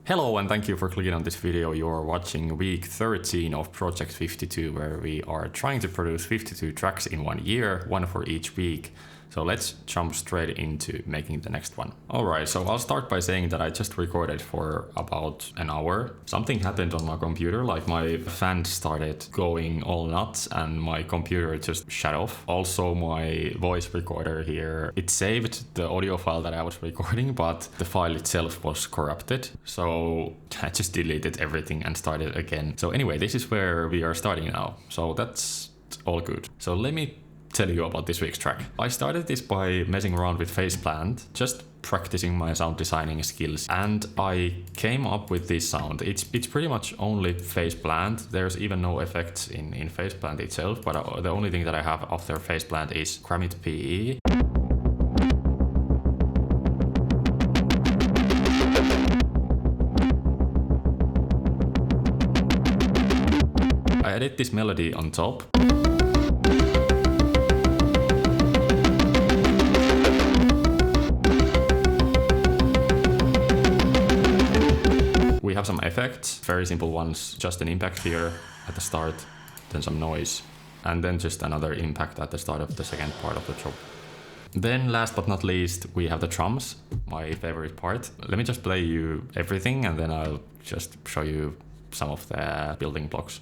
Hello and thank you for clicking on this video. You are watching week 13 of Project 52, where we are trying to produce 52 tracks in 1 year, one for each week. So let's jump straight into making the next one. Alright, so I'll start by saying that I just recorded for about an hour. Something happened on my computer, like my fan started going all nuts and my computer just shut off. Also my voice recorder here, it saved the audio file that I was recording, but the file itself was corrupted. So I just deleted everything and started again. So anyway, this is where we are starting now. So that's all good. So let me tell you about this week's track. I started this by messing around with Faceplant, just practicing my sound designing skills, and I came up with this sound. It's pretty much only Faceplant. There's even no effects in Faceplant itself, but the only thing that I have after Faceplant is Gramit PE. I added this melody on top. We have some effects, very simple ones, just an impact here at the start, then some noise, and then just another impact at the start of the second part of the drop. Then last but not least, we have the drums, my favorite part. Let me just play you everything and then I'll just show you some of the building blocks.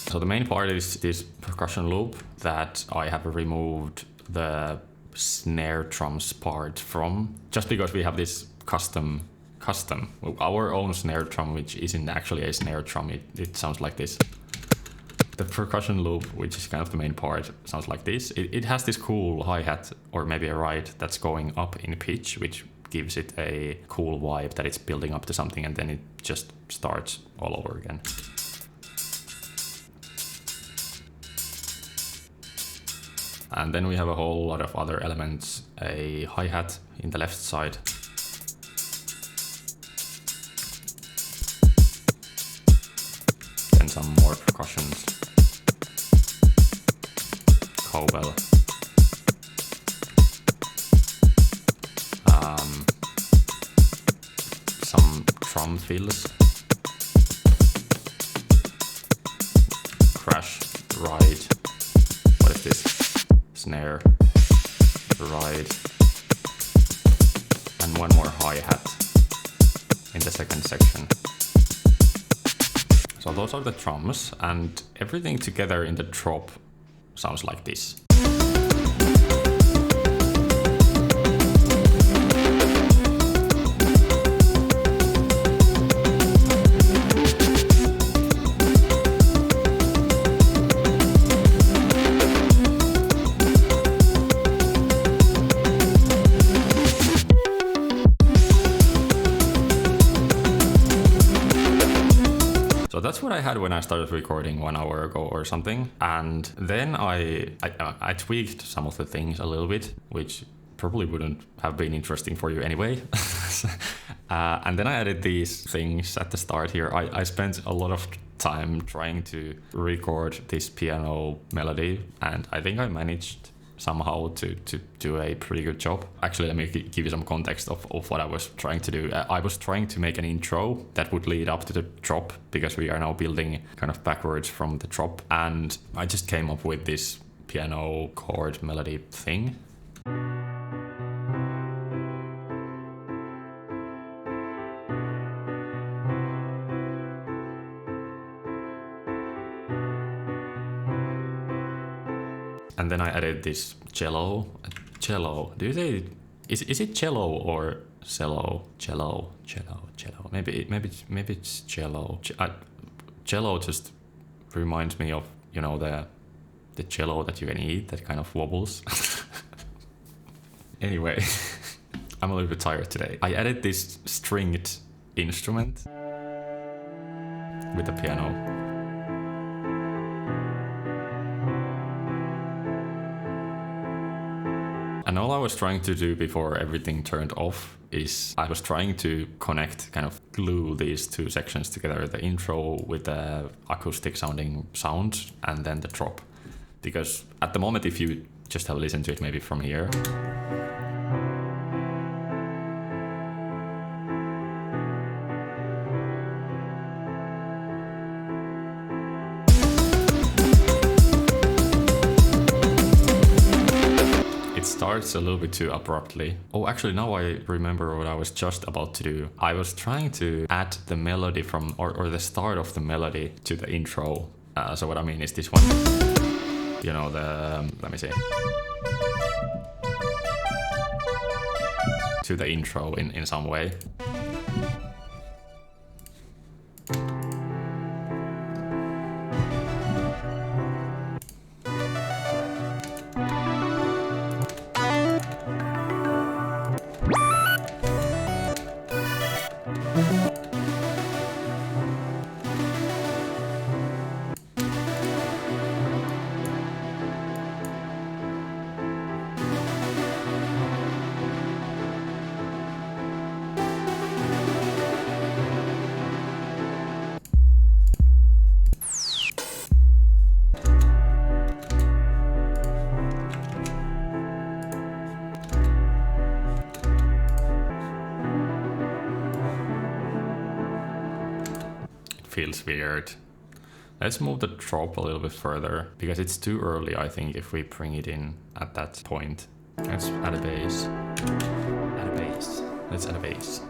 So the main part is this percussion loop that I have removed the snare drums part from, just because we have this custom, our own snare drum, which isn't actually a snare drum. It sounds like this. The percussion loop, which is kind of the main part, sounds like this. It has this cool hi-hat or maybe a ride that's going up in pitch, which gives it a cool vibe that it's building up to something and then it just starts all over again. And then we have a whole lot of other elements, a hi-hat in the left side. Then some more percussions. Cowbell. Some drum fills. Crash, ride. What is this? Snare, ride, and one more hi-hat in the second section. So those are the drums, and everything together in the drop sounds like this. So that's what I had when I started recording 1 hour ago or something. And then I tweaked some of the things a little bit, which probably wouldn't have been interesting for you anyway. And then I added these things at the start here. I spent a lot of time trying to record this piano melody, and I think I managed somehow to do a pretty good job. Actually, let me give you some context of what I was trying to do. I was trying to make an intro that would lead up to the drop, because we are now building kind of backwards from the drop, and I just came up with this piano chord melody thing. And then I added this cello. Cello. Do you say is it cello or cello? Cello. Maybe it's cello. Cello just reminds me of, you know, the cello that you can eat that kind of wobbles. Anyway, I'm a little bit tired today. I added this stringed instrument with the piano. And And all I was trying to do before everything turned off is I was trying to connect, kind of glue these two sections together, the intro with the acoustic sounding sound and then the drop. Because at the moment, if you just have listened to it maybe from here, starts a little bit too abruptly. Oh, actually, now I remember what I was just about to do. I was trying to add the melody from, or the start of the melody to the intro. So what I mean is this one. You know, let me see. To the intro in some way. Feels weird. Let's move the drop a little bit further because it's too early, I think, if we bring it in at that point. Let's add a bass. Add a bass. Let's add a bass.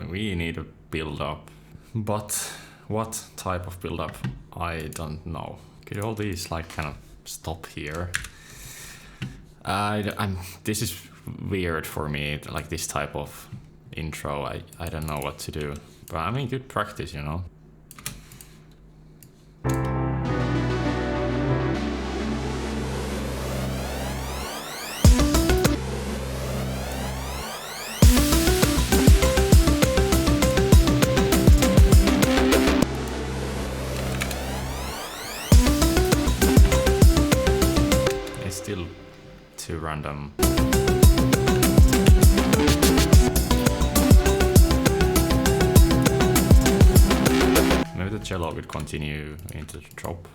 We need a build-up. But what type of build-up? I don't know. Could all these like kind of stop here? This is weird for me, like this type of intro. I don't know what to do. But I mean, good practice, you know? Still too random. Maybe the cello would continue into the drop.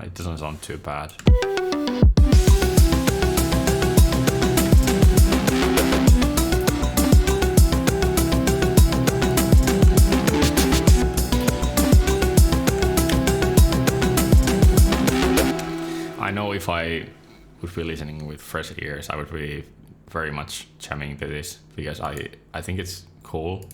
It doesn't sound too bad. I know if I would be listening with fresh ears, I would be very much jamming to this because I think it's cool,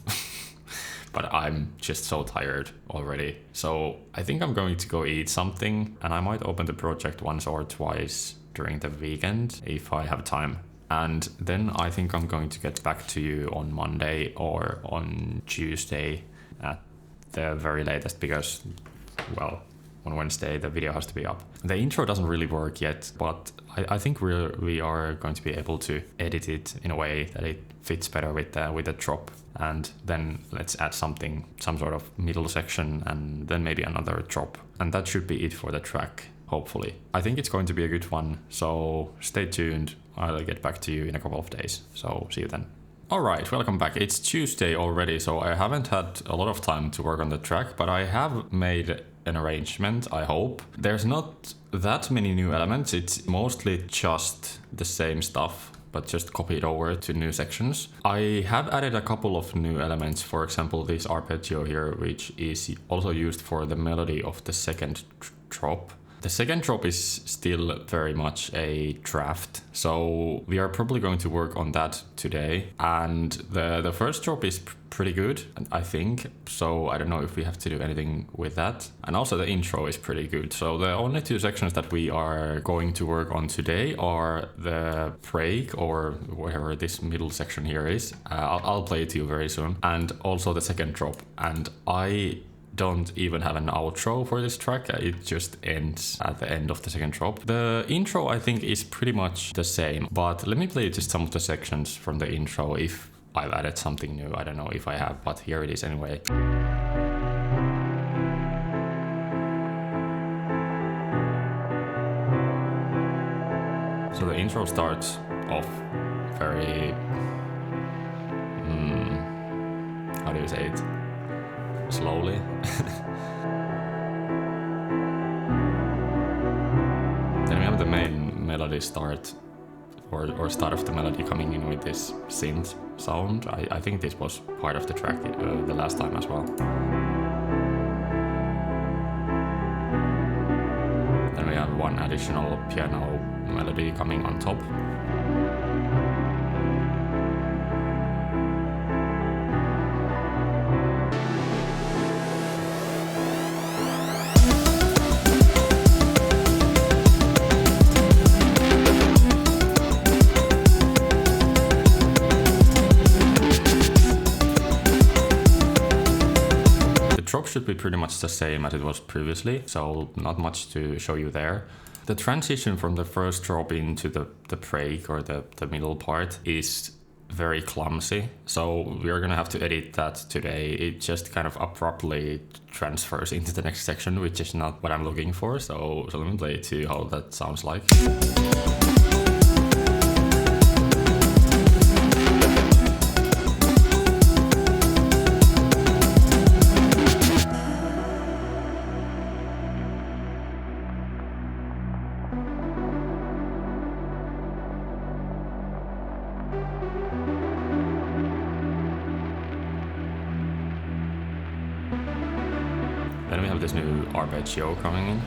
but I'm just so tired already. So I think I'm going to go eat something and I might open the project once or twice during the weekend if I have time. And then I think I'm going to get back to you on Monday or on Tuesday at the very latest because, well, on Wednesday the video has to be up. The intro doesn't really work yet, but I think we are going to be able to edit it in a way that it fits better with the drop. And then let's add some sort of middle section and then maybe another drop. And that should be it for the track, hopefully. I think it's going to be a good one, so stay tuned. I'll get back to you in a couple of days, so see you then. Alright, welcome back. It's Tuesday already, so I haven't had a lot of time to work on the track, but I have made an arrangement, I hope. There's not that many new elements, it's mostly just the same stuff, but just copied over to new sections. I have added a couple of new elements, for example this arpeggio here, which is also used for the melody of the second drop. The second drop is still very much a draft, so we are probably going to work on that today. And the first drop is pretty good, I think, so I don't know if we have to do anything with that. And also the intro is pretty good. So the only two sections that we are going to work on today are the break, or whatever this middle section here is. I'll play it to you very soon, and also the second drop. And I don't even have an outro for this track. It just ends at the end of the second drop. The intro, I think, is pretty much the same, but let me play just some of the sections from the intro if I've added something new. I don't know if I have, but here it is anyway. So the intro starts off very... how do you say it? Slowly. Then we have the main melody start, or start of the melody coming in with this synth sound. I think this was part of the track the last time as well. Then we have one additional piano melody coming on top. Should be pretty much the same as it was previously, so not much to show you there. The transition from the first drop into the break, or the middle part, is very clumsy, so we're gonna have to edit that today. It just kind of abruptly transfers into the next section, which is not what I'm looking for, so let me play it to you how that sounds like. Then we have this new arpeggio coming in.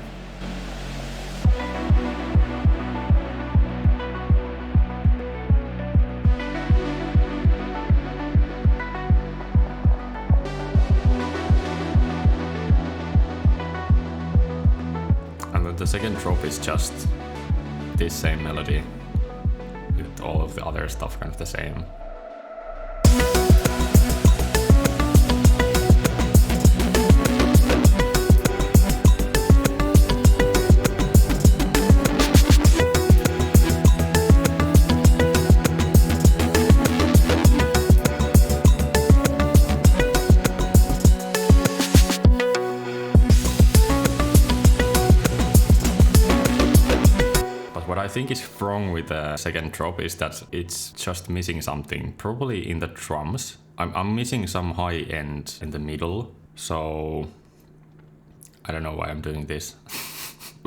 And then the second drop is just this same melody, with all of the other stuff kind of the same. What I think is wrong with the second drop is that it's just missing something, probably in the drums. I'm missing some high end in the middle, so I don't know why I'm doing this.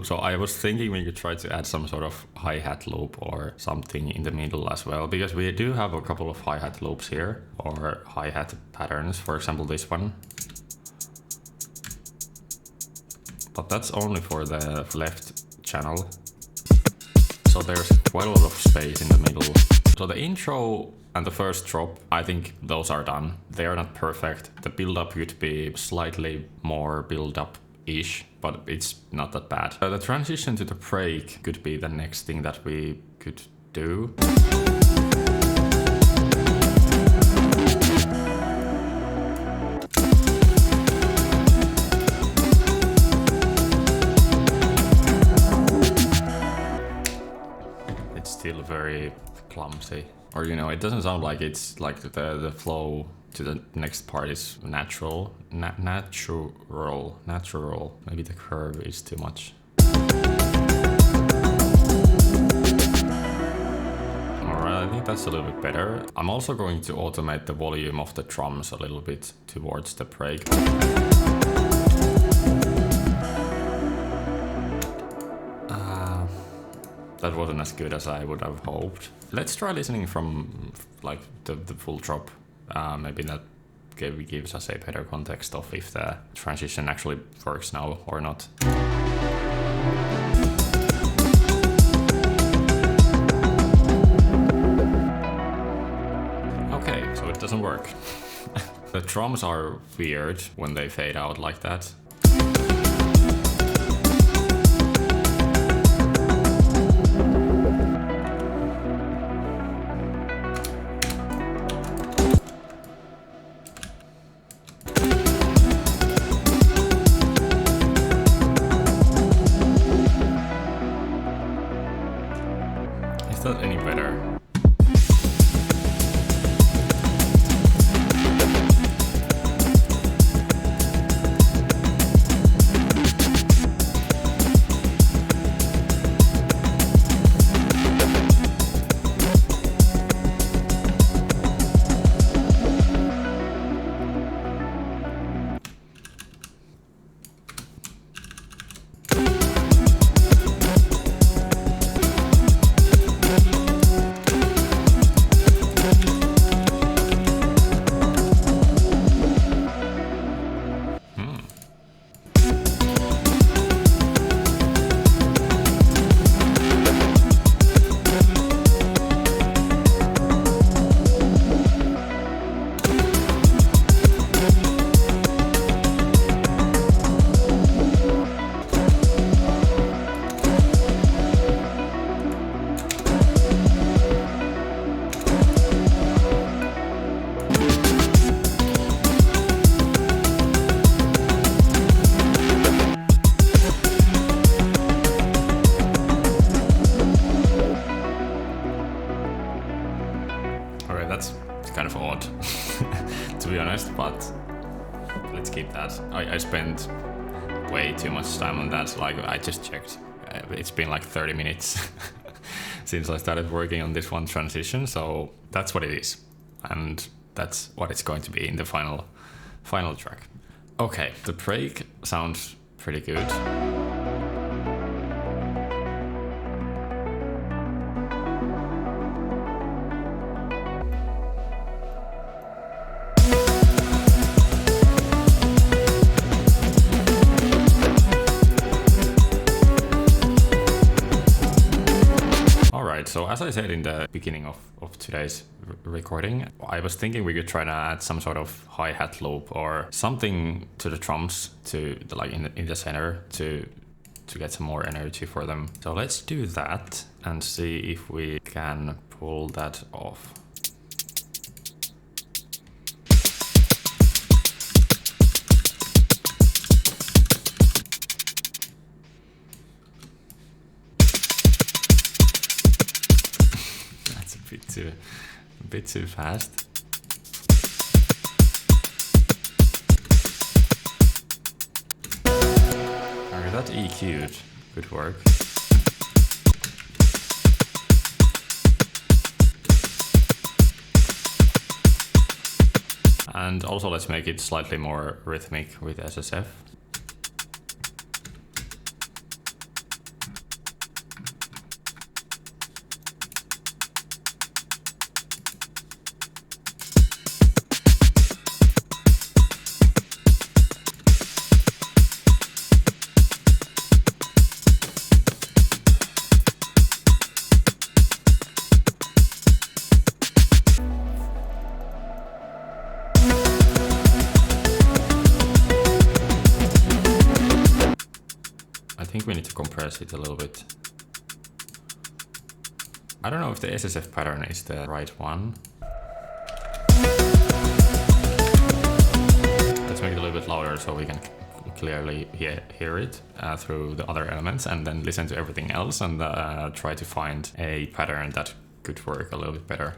So I was thinking we could try to add some sort of hi-hat loop or something in the middle as well, because we do have a couple of hi-hat loops here, or hi-hat patterns, for example this one. But that's only for the left channel. So there's quite a lot of space in the middle. So the intro and the first drop, I think those are done. They are not perfect. The build-up could be slightly more build-up-ish, but it's not that bad. The transition to the break could be the next thing that we could do. Still very clumsy, or you know, it doesn't sound like it's like the flow to the next part is natural. Maybe the curve is too much. Alright, I think that's a little bit better. I'm also going to automate the volume of the drums a little bit towards the break. That wasn't as good as I would have hoped. Let's try listening from like the full drop. Maybe that gives us a better context of if the transition actually works now or not. so it doesn't work. The drums are weird when they fade out like that. Is that any better? Okay, that's kind of odd, to be honest, but let's keep that. I spent way too much time on that, like I just checked. It's been like 30 minutes since I started working on this one transition, so that's what it is. And that's what it's going to be in the final track. Okay, the break sounds pretty good. So as I said in the beginning of today's recording, I was thinking we could try to add some sort of hi-hat loop or something to the drums to like in the center to get some more energy for them. So let's do that and see if we can pull that off. A bit too fast. Alright, that EQ'd. Good work. And also let's make it slightly more rhythmic with SSF. I think we need to compress it a little bit. I don't know if the SSF pattern is the right one. Let's make it a little bit louder so we can clearly hear it through the other elements, and then listen to everything else and try to find a pattern that could work a little bit better.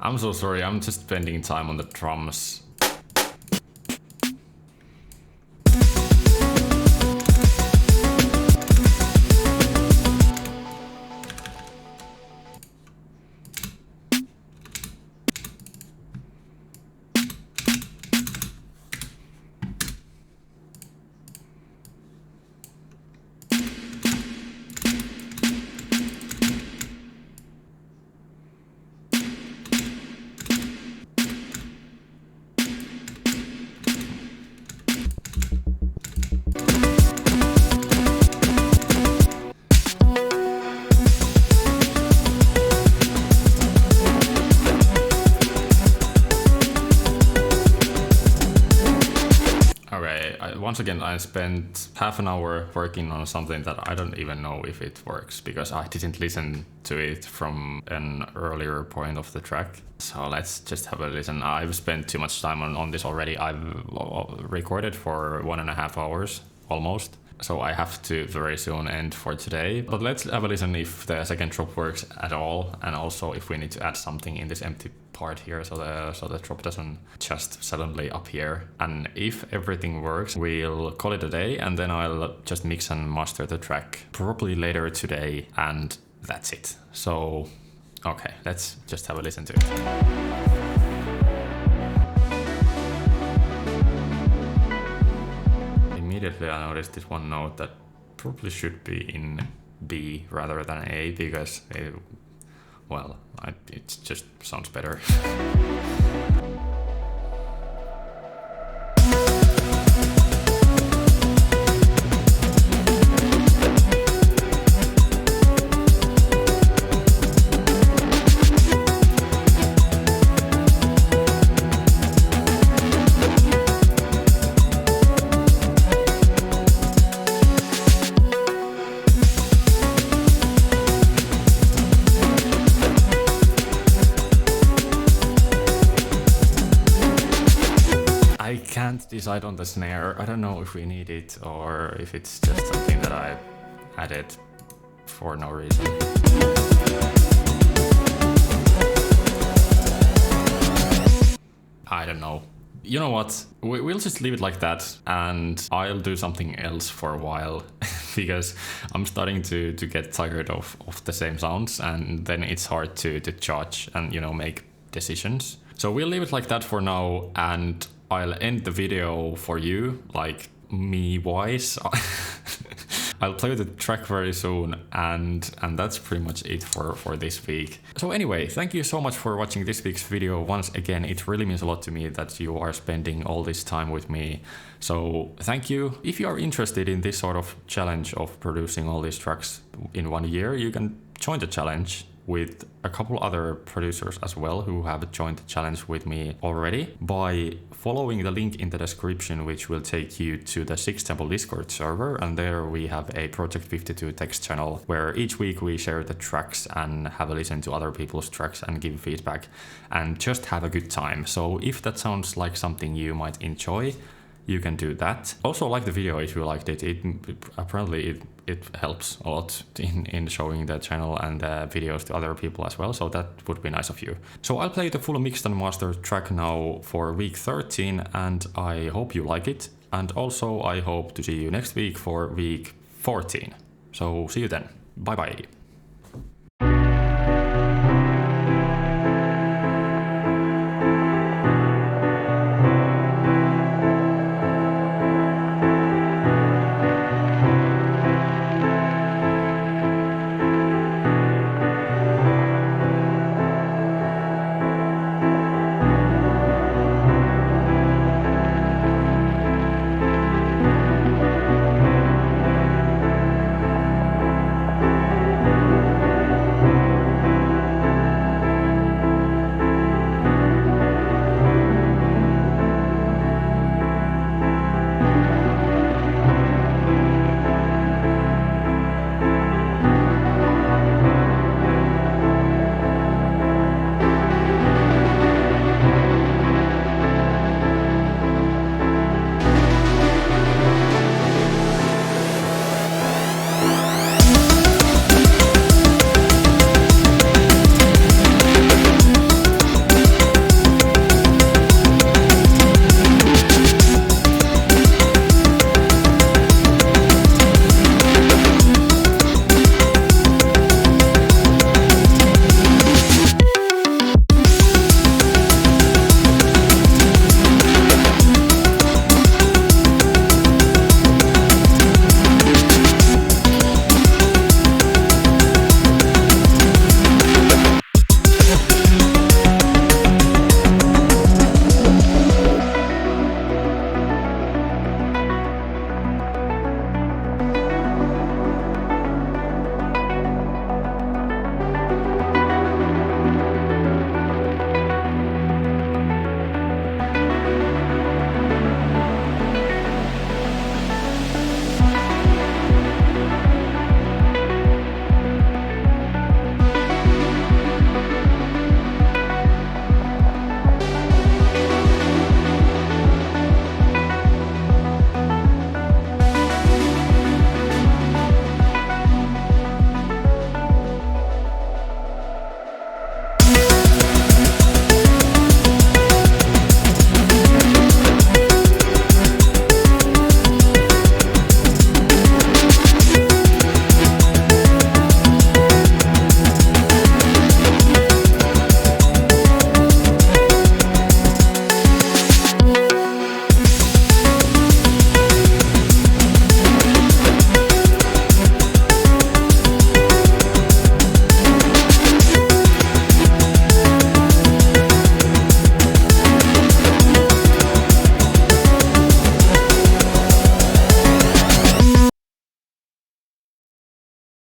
I'm so sorry, I'm just spending time on the drums. Once again, I spent half an hour working on something that I don't even know if it works because I didn't listen to it from an earlier point of the track. So let's just have a listen. I've spent too much time on this already. I've recorded for 1.5 hours almost. So I have to very soon end for today. But let's have a listen if the second drop works at all, and also if we need to add something in this empty part here so the drop doesn't just suddenly appear. And if everything works, we'll call it a day, and then I'll just mix and master the track probably later today, and that's it. So okay, let's just have a listen to it. Immediately I noticed this one note that probably should be in B rather than A because it just sounds better. I can't decide on the snare. I don't know if we need it or if it's just something that I added for no reason. I don't know. You know what? We'll just leave it like that, and I'll do something else for a while because I'm starting to get tired of the same sounds, and then it's hard to judge and, you know, make decisions. So we'll leave it like that for now, and I'll end the video for you, like me-wise. I'll play the track very soon, and that's pretty much it for this week. So anyway, thank you so much for watching this week's video. Once again, it really means a lot to me that you are spending all this time with me. So thank you. If you are interested in this sort of challenge of producing all these tracks in 1 year, you can join the challenge with a couple other producers as well who have joined the challenge with me already by following the link in the description, which will take you to the Six Temple Discord server. And there we have a Project 52 text channel where each week we share the tracks and have a listen to other people's tracks and give feedback and just have a good time. So if that sounds like something you might enjoy, you can do that. Also like the video if you liked it. Apparently it helps a lot in showing the channel and the videos to other people as well, so that would be nice of you. So I'll play the full mixed and mastered track now for week 13, and I hope you like it. And also I hope to see you next week for week 14. So see you then. Bye bye.